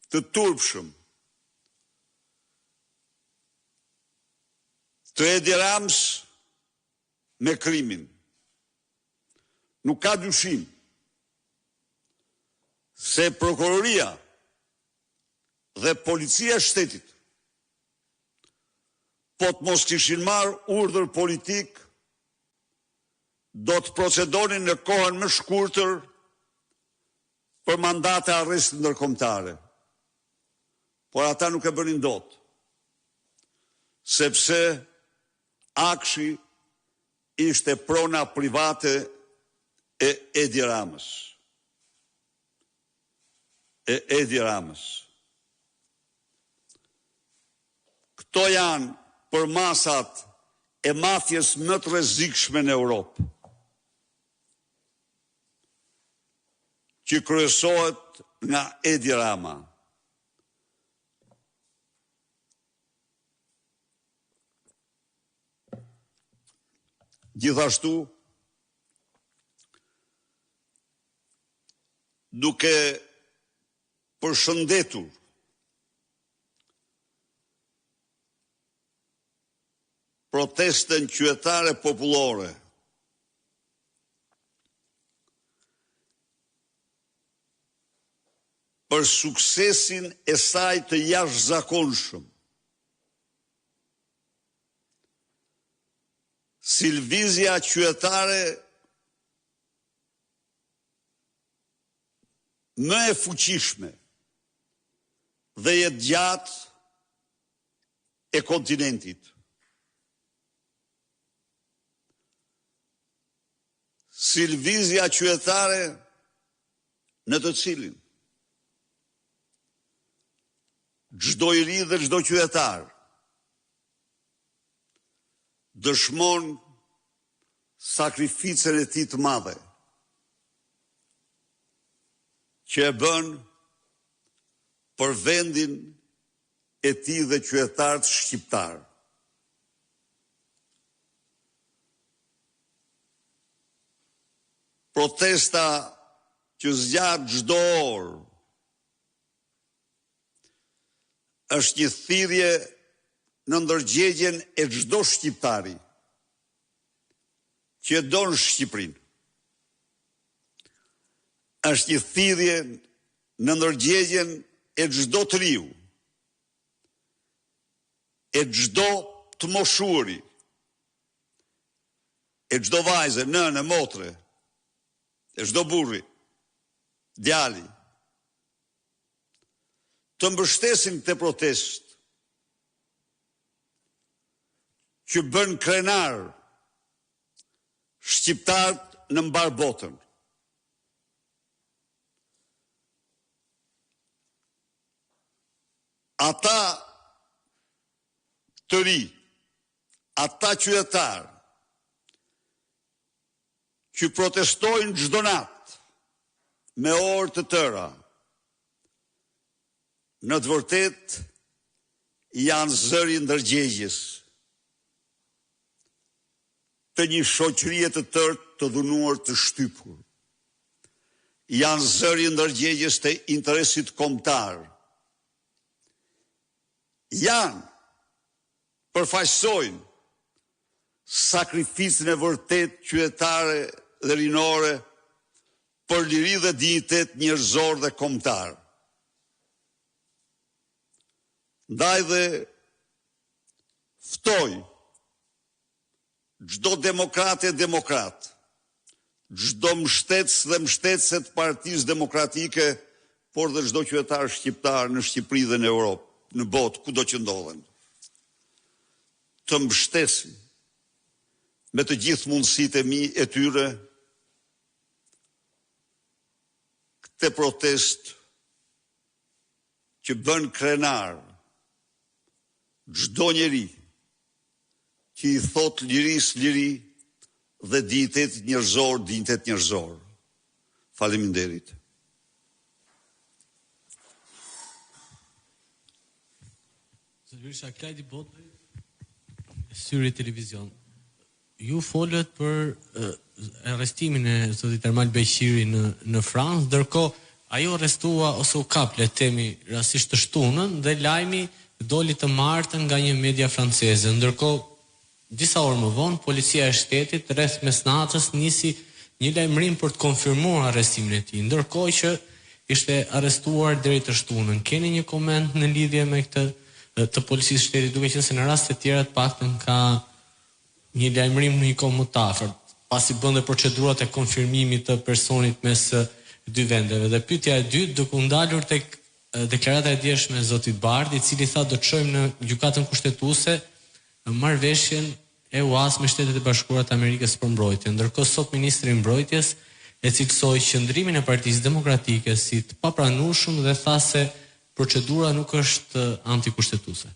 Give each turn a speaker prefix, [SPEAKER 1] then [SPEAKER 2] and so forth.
[SPEAKER 1] të turpshëm të Edi Ramës me krimin. Nuk ka dyshim se prokuroria dhe policia e shtetit po të mos kishin marrë urdhër politik, do të procedonin në kohën më shkurtër për mandate arresti ndërkombëtare. Por ata nuk e bënin dot, sepse Akshi ishte prona private e Edi Ramës. Këto janë për masat e mafjes më të rrezikshme në Europë, që kryesohet nga Edi Rama. Gjithashtu, duke përshëndetur protestën qytetare popullore për suksesin e saj të jashtëzakonshëm, si lëvizja qytetare më e fuqishme dhe e gjatë e kontinentit. Si lëvizja qytetare në të cilin çdo i ri dhe çdo qytetar dëshmon sakrificën e tij të madhe që e bën për vendin e tij dhe qytetarët shqiptar. Protesta që zgjat çdo orë është një thirrje në ndërgjegjen e çdo shqiptari që don Shqipërinë. Është një thirrje në ndërgjegjen e çdo triu, e çdo të moshuari, e çdo vajze, nënë, motre, e çdo burri, djali, të mbështesin këtë protestë që bën krenar shqiptarët në mbar botën. Ata të ri, ata qytetarë që protestojnë çdo natë me orë të tëra, në të vërtet janë zëri ndërgjegjes të një shoqërie të tërë të dhunuar të shtypur. Janë zëri ndërgjegjes të interesit kombëtar. Janë, përfaqësojnë sakrificën e vërtet qytetare dhe rinore për liri dhe dinjitet njerëzor dhe kombëtar. Ndaj dhe ftoj çdo demokrat e demokrat, çdo mbështetës dhe mbështetëse të Partisë Demokratike, por dhe çdo qytetar shqiptar në Shqipëri dhe në Europë, në botë, kudo që ndodhen, të mbështesin me të gjithë mundësitë e tyre këtë protestë që bën krenar çdo njeri që i thot lirisë liri dhe dinjitet njerëzor. Faleminderit.
[SPEAKER 2] Zëvërsha Klajdi Botë, Syri Televizion. Ju folët për arrestimin e zotit Ermal Beqiri në Francë, ndërkohë ajo arrestua ose u kap le themi rastisht të shtunën dhe lajmi doli të martën nga një media franceze. Ndërkohë disa orë më vonë policia e shtetit rreth mesnatës nisi një lajmërim për të konfirmuar arrestimin e tij, ndërkohë që ishte arrestuar deri të shtunën. Keni një koment në lidhje me këtë të policisë shtetit, duke qenë se në raste të tjera të paktën ka një lajmërim në një kohë më të afërt, pasi bënte procedurat e konfirmimit të personit mes dy vendeve. Dhe pyetja e dytë, duke u ndalur tek deklarata e djeshme e zotit Bardhi, i cili tha do të çojmë në gjykatën kushtetuese marrëveshjen e UAS me Shtetet e Bashkuara të Amerikës për mbrojtje. Ndërkohë sot ministri i mbrojtjes e cilësoi qëndrimin e Partisë Demokratike si të papranueshëm dhe tha se procedura nuk është antikushtetuese.